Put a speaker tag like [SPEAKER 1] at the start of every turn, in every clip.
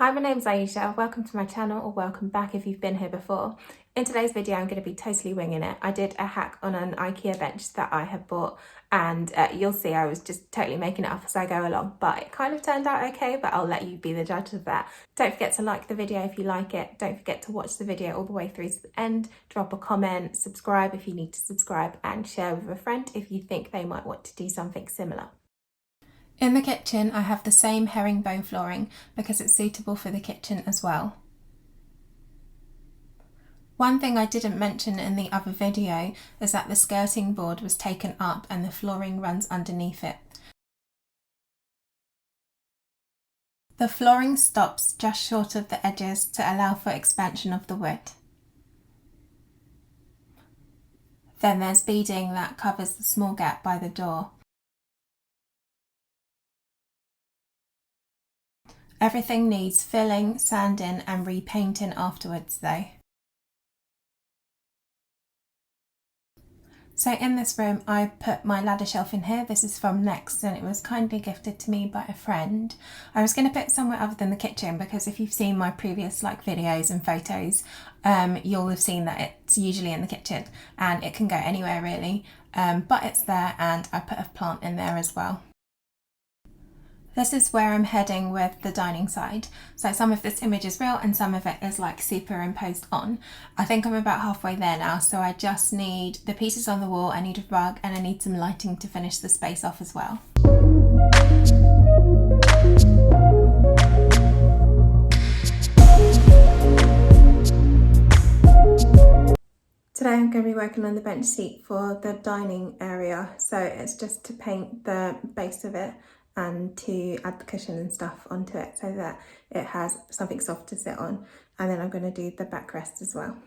[SPEAKER 1] Hi, my name's Aisha. Welcome to my channel, or welcome back if you've been here before. In today's video, I'm going to be totally winging it. I did a hack on an IKEA bench that I had bought, and you'll see I was just totally making it up as I go along, but it kind of turned out okay, but I'll let you be the judge of that. Don't forget to like the video if you like it. Don't forget to watch the video all the way through to the end. Drop a comment, subscribe if you need to subscribe, and share with a friend if you think they might want to do something similar. In the kitchen, I have the same herringbone flooring because it's suitable for the kitchen as well. One thing I didn't mention in the other video is that the skirting board was taken up and the flooring runs underneath it. The flooring stops just short of the edges to allow for expansion of the wood. Then there's beading that covers the small gap by the door. Everything needs filling, sanding and repainting afterwards though. So in this room I put my ladder shelf in here. This is from Next and it was kindly gifted to me by a friend. I was going to put it somewhere other than the kitchen because if you've seen my previous videos and photos, you'll have seen that it's usually in the kitchen and it can go anywhere really, but it's there, and I put a plant in there as well. This is where I'm heading with the dining side. So some of this image is real and some of it is superimposed on. I think I'm about halfway there now, so I just need the pieces on the wall, I need a rug, and I need some lighting to finish the space off as well. Today I'm going to be working on the bench seat for the dining area, so it's just to paint the base of it and to add the cushion and stuff onto it so that it has something soft to sit on, and then I'm going to do the backrest as well.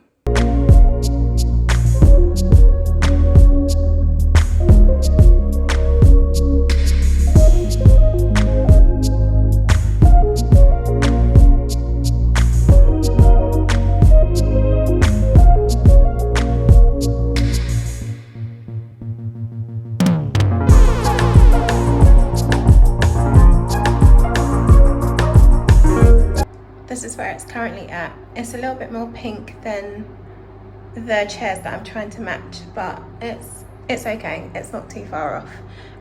[SPEAKER 1] This is where it's currently at. It's a little bit more pink than the chairs that I'm trying to match, but it's okay. It's not too far off.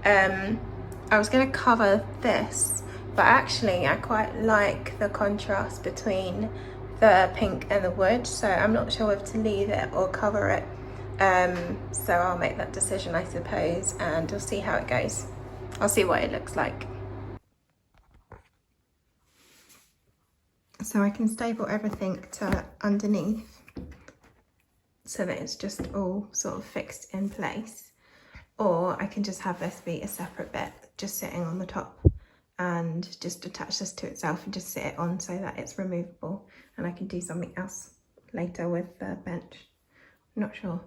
[SPEAKER 1] I was going to cover this, but actually I quite like the contrast between the pink and the wood, so I'm not sure if to leave it or cover it. So I'll make that decision, I suppose, and we'll see how it goes. I'll see what it looks like. So I can staple everything to underneath so that it's just all sort of fixed in place, or I can just have this be a separate bit just sitting on the top and just attach this to itself and just sit it on so that it's removable, and I can do something else later with the bench. I'm not sure.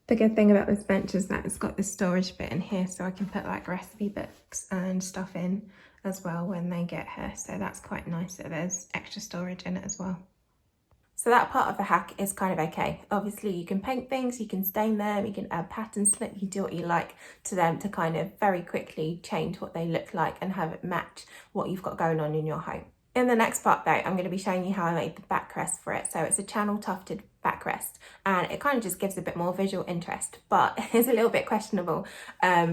[SPEAKER 1] The good thing about this bench is that it's got this storage bit in here, so I can put recipe books and stuff in as well when they get here, so that's quite nice that there's extra storage in it as well. So that part of the hack is kind of okay. Obviously you can paint things, you can stain them, you can add patterns to them, you can do what you like to them to kind of very quickly change what they look like and have it match what you've got going on in your home. In the next part though, I'm going to be showing you how I made the backrest for it. So it's a channel tufted backrest, and it kind of just gives a bit more visual interest, but it's a little bit questionable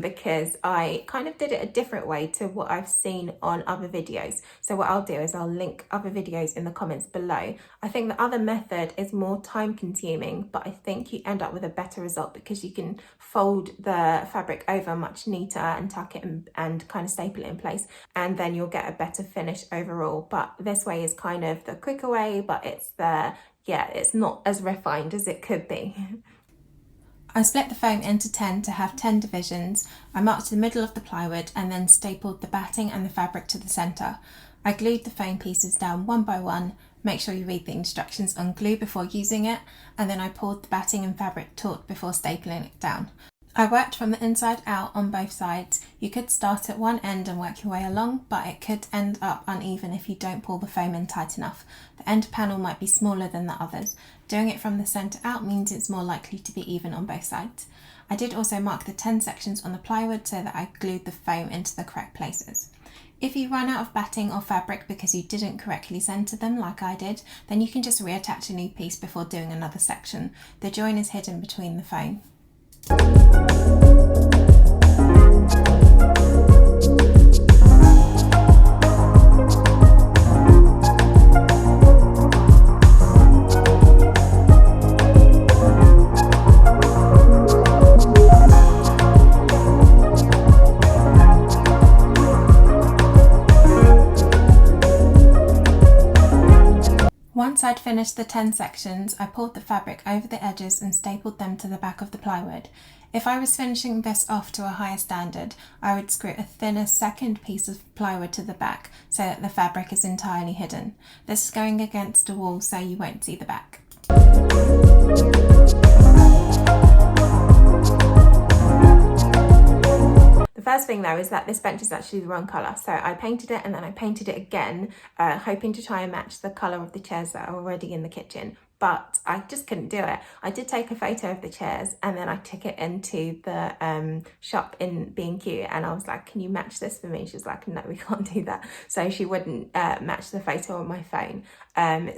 [SPEAKER 1] because I kind of did it a different way to what I've seen on other videos. So what I'll do is I'll link other videos in the comments below. I think the other method is more time consuming, but I think you end up with a better result because you can fold the fabric over much neater and tuck it and kind of staple it in place, and then you'll get a better finish overall. But this way is kind of the quicker way, but it's not as refined as it could be. I split the foam into 10 to have 10 divisions. I marked the middle of the plywood and then stapled the batting and the fabric to the centre. I glued the foam pieces down one by one. Make sure you read the instructions on glue before using it, and then I poured the batting and fabric taut before stapling it down. I worked from the inside out on both sides. You could start at one end and work your way along, but it could end up uneven if you don't pull the foam in tight enough. The end panel might be smaller than the others. Doing it from the centre out means it's more likely to be even on both sides. I did also mark the 10 sections on the plywood so that I glued the foam into the correct places. If you run out of batting or fabric because you didn't correctly centre them like I did, then you can just reattach a new piece before doing another section. The join is hidden between the foam. Once I'd finished the 10 sections, I pulled the fabric over the edges and stapled them to the back of the plywood. If I was finishing this off to a higher standard, I would screw a thinner second piece of plywood to the back so that the fabric is entirely hidden. This is going against a wall so you won't see the back. The first thing though is that this bench is actually the wrong colour, so I painted it and then I painted it again, hoping to try and match the colour of the chairs that are already in the kitchen, but I just couldn't do it. I did take a photo of the chairs and then I took it into the shop in B&Q and I was like, can you match this for me? She was like, no, we can't do that. So she wouldn't match the photo on my phone.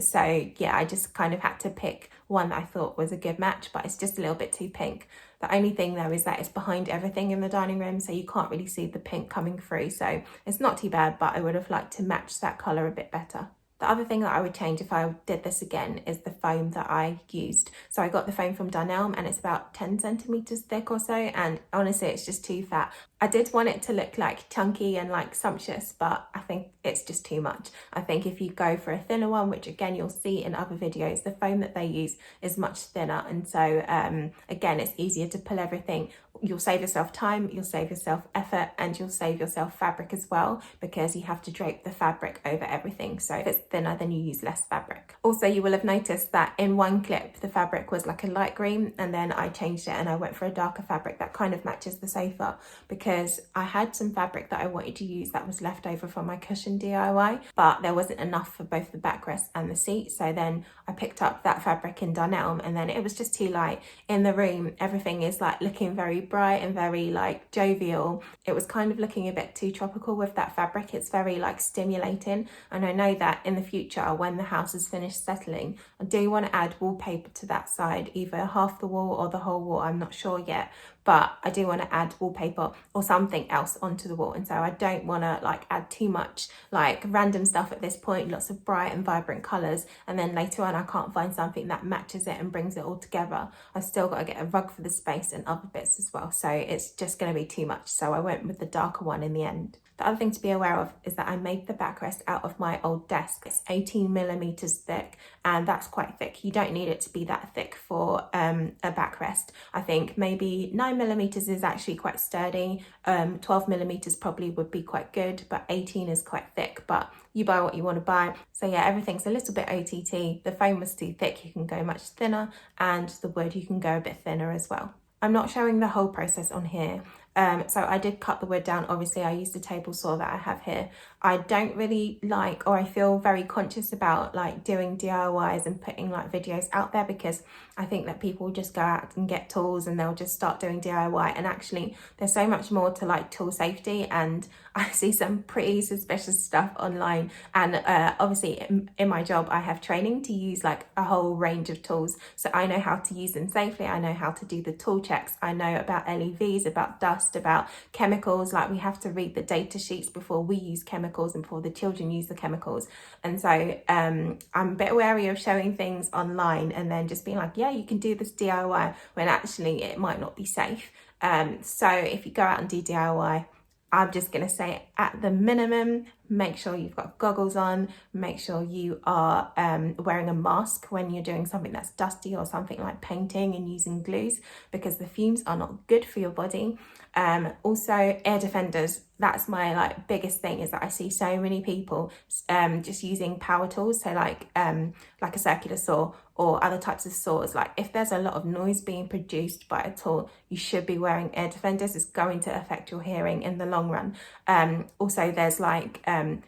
[SPEAKER 1] So yeah, I just kind of had to pick one that I thought was a good match, but it's just a little bit too pink. The only thing though is that it's behind everything in the dining room, so you can't really see the pink coming through. So it's not too bad, but I would have liked to match that colour a bit better. The other thing that I would change if I did this again is the foam that I used. So I got the foam from Dunelm and it's about 10 centimetres thick or so, and honestly it's just too fat. I did want it to look like chunky and like sumptuous, but I think it's just too much. I think if you go for a thinner one, which again you'll see in other videos, the foam that they use is much thinner, and so again it's easier to pull everything. You'll save yourself time, you'll save yourself effort, and you'll save yourself fabric as well, because you have to drape the fabric over everything. So if it's thinner, then you use less fabric. Also, you will have noticed that in one clip the fabric was like a light green, and then I changed it and I went for a darker fabric that kind of matches the sofa, because I had some fabric that I wanted to use that was left over from my cushion DIY, but there wasn't enough for both the backrest and the seat. So then I picked up that fabric in Dunelm, and then it was just too light. In the room, everything is like looking very bright and very like jovial. It was kind of looking a bit too tropical with that fabric. It's very like stimulating, and I know that in the future when the house is finished settling, I do want to add wallpaper to that side, either half the wall or the whole wall, I'm not sure yet, but I do want to add wallpaper or something else onto the wall, and so I don't want to like add too much like random stuff at this point, lots of bright and vibrant colours, and then later on I can't find something that matches it and brings it all together. I've still got to get a rug for the space and other bits as well, so it's just going to be too much, so I went with the darker one in the end. The other thing to be aware of is that I made the backrest out of my old desk. It's 18mm thick, and that's quite thick. You don't need it to be that thick for a backrest. I think maybe 9mm is actually quite sturdy. 12mm probably would be quite good, but 18 is quite thick, but you buy what you want to buy. So yeah, everything's a little bit OTT. The foam was too thick, you can go much thinner, and the wood you can go a bit thinner as well. I'm not showing the whole process on here. So I did cut the wood down. Obviously I used the table saw that I have here. I don't really like, or I feel very conscious about like doing DIYs and putting like videos out there, because I think that people just go out and get tools and they'll just start doing DIY, and actually there's so much more to like tool safety, and I see some pretty suspicious stuff online, and obviously in my job I have training to use like a whole range of tools, so I know how to use them safely. I know how to do the tool checks, I know about LEVs, about dust, about chemicals. Like we have to read the data sheets before we use chemicals and before the children use the chemicals, and so I'm a bit wary of showing things online and then just being like, yeah, you can do this DIY, when actually it might not be safe. So if you go out and do DIY, I'm just going to say at the minimum, make sure you've got goggles on, make sure you are wearing a mask when you're doing something that's dusty or something like painting and using glues, because the fumes are not good for your body. Also air defenders, that's my like biggest thing, is that I see so many people just using power tools, so like a circular saw or other types of saws. Like if there's a lot of noise being produced by a tool, you should be wearing air defenders. It's going to affect your hearing in the long run. Also there's like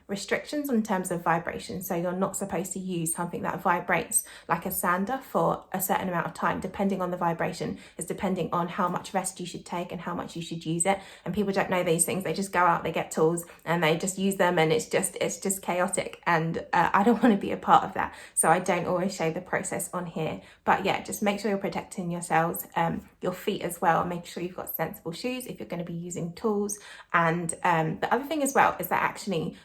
[SPEAKER 1] restrictions in terms of vibration. So you're not supposed to use something that vibrates like a sander for a certain amount of time, depending on the vibration, is depending on how much rest you should take and how much you should use it. And people don't know these things. They just go out, they get tools and they just use them, and it's just chaotic. And I don't want to be a part of that. So I don't always show the process on here. But yeah, just make sure you're protecting yourselves, your feet as well. Make sure you've got sensible shoes if you're going to be using tools. And the other thing as well is that actually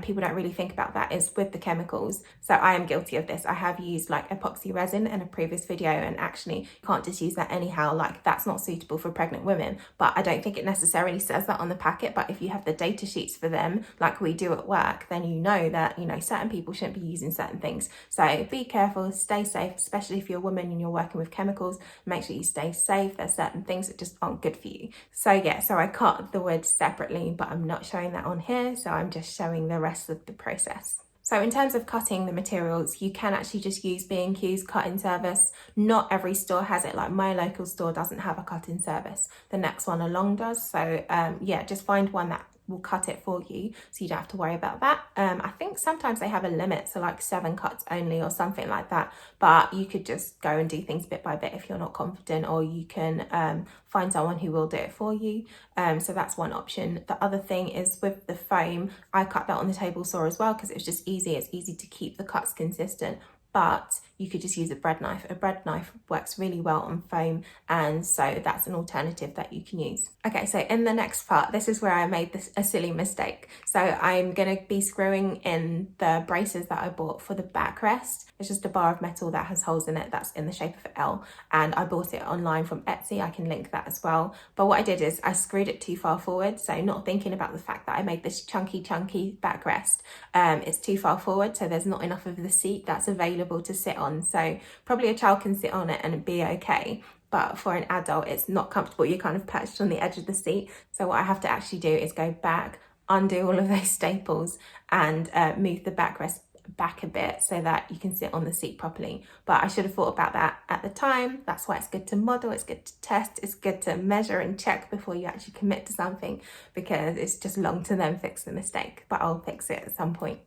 [SPEAKER 1] people don't really think about that is with the chemicals. So I am guilty of this. I have used like epoxy resin in a previous video, and actually you can't just use that anyhow. Like, that's not suitable for pregnant women, but I don't think it necessarily says that on the packet. But if you have the data sheets for them, like we do at work, then you know that, you know, certain people shouldn't be using certain things. So be careful, stay safe, especially if you're a woman and you're working with chemicals. Make sure you stay safe. There's certain things that just aren't good for you. So yeah, so I cut the wood separately, but I'm not showing that on here. So I'm just showing the rest of the process. So in terms of cutting the materials, you can actually just use B&Q's cutting service. Not every store has it. Like, my local store doesn't have a cutting service. The next one along does. So yeah, just find one that will cut it for you, so you don't have to worry about that. I think sometimes they have a limit, so like 7 cuts only or something like that, but you could just go and do things bit by bit if you're not confident, or you can find someone who will do it for you. So that's one option. The other thing is with the foam, I cut that on the table saw as well because it was just easy. It's easy to keep the cuts consistent, but you could just use a bread knife. A bread knife works really well on foam, and so that's an alternative that you can use. Okay, so in the next part, this is where I made a silly mistake. So I'm going to be screwing in the braces that I bought for the backrest. It's just a bar of metal that has holes in it that's in the shape of an L, and I bought it online from Etsy. I can link that as well. But what I did is I screwed it too far forward, so not thinking about the fact that I made this chunky backrest. It's too far forward, so there's not enough of the seat that's available to sit on. So probably a child can sit on it and be okay, but for an adult it's not comfortable. You're kind of perched on the edge of the seat. So what I have to actually do is go back, undo all of those staples, and move the backrest back a bit so that you can sit on the seat properly. But I should have thought about that at the time. That's why it's good to model, it's good to test, it's good to measure and check before you actually commit to something, because it's just long to then fix the mistake. But I'll fix it at some point.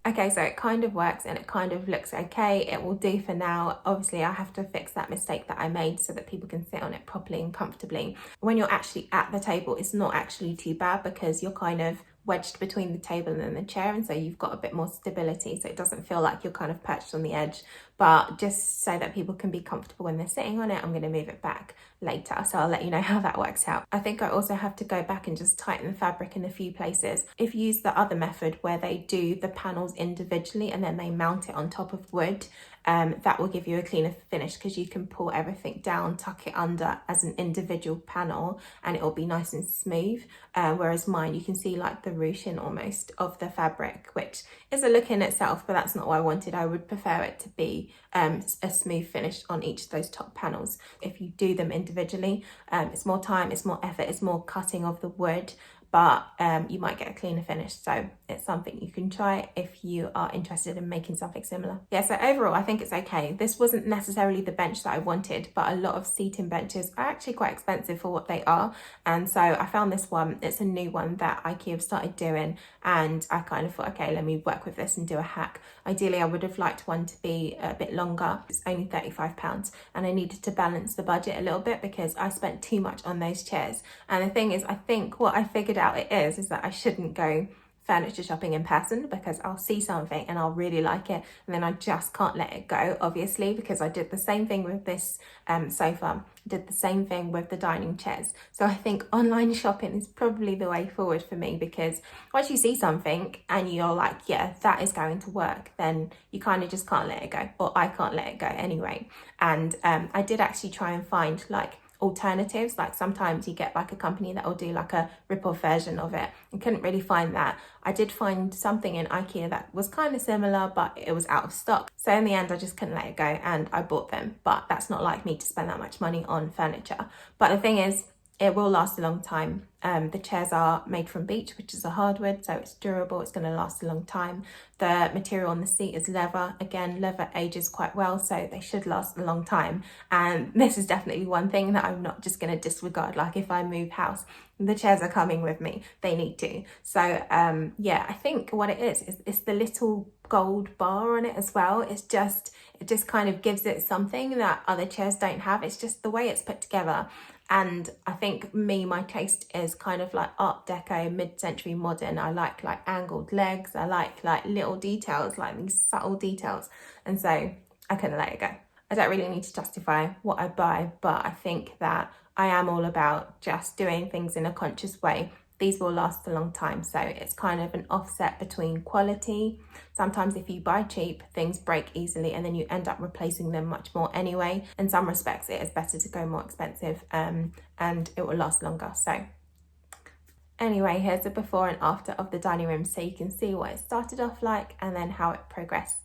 [SPEAKER 1] Okay, so it kind of works and it kind of looks okay. It will do for now. Obviously, I have to fix that mistake that I made so that people can sit on it properly and comfortably. When you're actually at the table, it's not actually too bad because you're kind of wedged between the table and the chair, and so you've got a bit more stability, so it doesn't feel like you're kind of perched on the edge. But just so that people can be comfortable when they're sitting on it, I'm going to move it back later, so I'll let you know how that works out. I think I also have to go back and just tighten the fabric in a few places. If you use the other method where they do the panels individually and then they mount it on top of wood, that will give you a cleaner finish because you can pull everything down, tuck it under as an individual panel, and it will be nice and smooth. Whereas mine, you can see like the ruching almost of the fabric, which is a look in itself, but that's not what I wanted. I would prefer it to be a smooth finish on each of those top panels. If you do them individually, it's more time, it's more effort, it's more cutting of the wood, but you might get a cleaner finish. So it's something you can try if you are interested in making something similar. Yeah, so overall I think it's okay. This wasn't necessarily the bench that I wanted, but a lot of seating benches are actually quite expensive for what they are, and so I found this one. It's a new one that IKEA have started doing, and I kind of thought, okay, let me work with this and do a hack. Ideally I would have liked one to be a bit longer. It's only £35, and I needed to balance the budget a little bit because I spent too much on those chairs. And the thing is, I think what I figured out it is that I shouldn't go furniture shopping in person, because I'll see something and I'll really like it and then I just can't let it go, obviously, because I did the same thing with this sofa, did the same thing with the dining chairs. So I think online shopping is probably the way forward for me, because once you see something and you're like, yeah, that is going to work, then you kind of just can't let it go, or I can't let it go anyway. And I did actually try and find like alternatives. Like sometimes you get like a company that will do like a rip-off version of it. I couldn't really find that. I did find something in IKEA that was kind of similar, but it was out of stock. So in the end, I just couldn't let it go and I bought them. But that's not like me to spend that much money on furniture. But the thing is, it will last a long time. The chairs are made from beech, which is a hardwood, so it's durable, it's going to last a long time. The material on the seat is leather. Again, leather ages quite well, so they should last a long time. And this is definitely one thing that I'm not just going to disregard. Like if I move house, the chairs are coming with me. They need to. So yeah, I think what it is it's the little gold bar on it as well. It just kind of gives it something that other chairs don't have. It's just the way it's put together. And I think my taste is kind of like Art Deco, mid-century modern. I like angled legs. I like little details, like these subtle details. And so I couldn't let it go. I don't really need to justify what I buy, but I think that I am all about just doing things in a conscious way. These will last a long time, so it's kind of an offset between quality. Sometimes if you buy cheap, things break easily and then you end up replacing them much more anyway. In some respects, it is better to go more expensive and it will last longer. So anyway, here's a before and after of the dining room so you can see what it started off like and then how it progressed.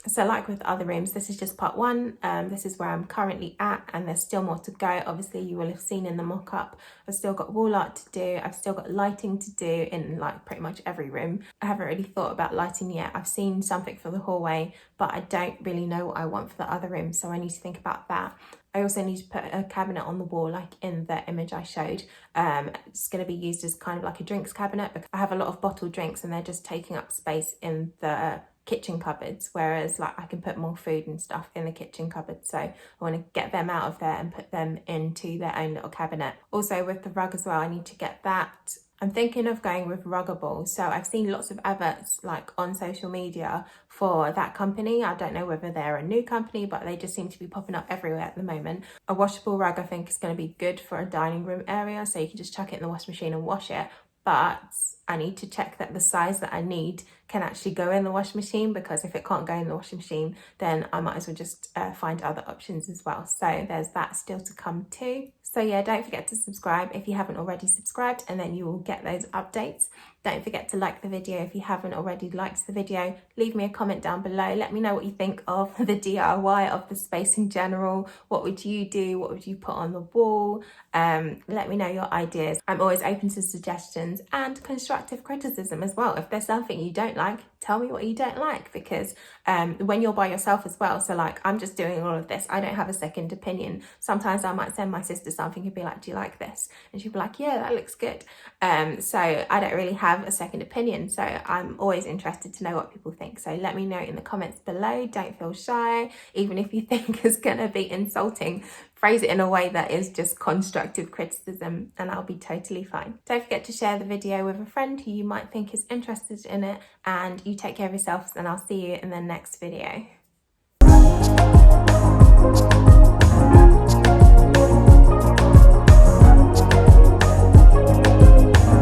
[SPEAKER 1] So like with other rooms, this is just part one. This is where I'm currently at and there's still more to go. Obviously you will have seen in the mock-up, I've still got wall art to do. I've still got lighting to do in like pretty much every room. I haven't really thought about lighting yet. I've seen something for the hallway, but I don't really know what I want for the other rooms. So I need to think about that. I also need to put a cabinet on the wall like in the image I showed. It's going to be used as kind of like a drinks cabinet because I have a lot of bottled drinks and they're just taking up space in the kitchen cupboards, whereas like I can put more food and stuff in the kitchen cupboard, so I want to get them out of there and put them into their own little cabinet. Also with the rug as well, I need to get that. I'm thinking of going with Ruggable. So I've seen lots of adverts like on social media for that company. I don't know whether they're a new company, but they just seem to be popping up everywhere at the moment. A washable rug I think is going to be good for a dining room area, so you can just chuck it in the washing machine and wash it. But I need to check that the size that I need can actually go in the washing machine, because if it can't go in the washing machine, then I might as well just find other options as well. So there's that still to come too. So yeah, don't forget to subscribe if you haven't already subscribed, and then you will get those updates. Don't forget to like the video if you haven't already liked the video. Leave me a comment down below. Let me know what you think of the DIY of the space in general. What would you do? What would you put on the wall? Let me know your ideas. I'm always open to suggestions and constructive criticism as well. If there's something you don't like, tell me what you don't like, because when you're by yourself as well, so like I'm just doing all of this, I don't have a second opinion. Sometimes I might send my sister something and be like, do you like this? And she'll be like, yeah, that looks good. So I don't really have a second opinion, so I'm always interested to know what people think. So let me know in the comments below. Don't feel shy. Even if you think it's gonna be insulting, phrase it in a way that is just constructive criticism and I'll be totally fine. Don't forget to share the video with a friend who you might think is interested in it, and you take care of yourselves, and I'll see you in the next video.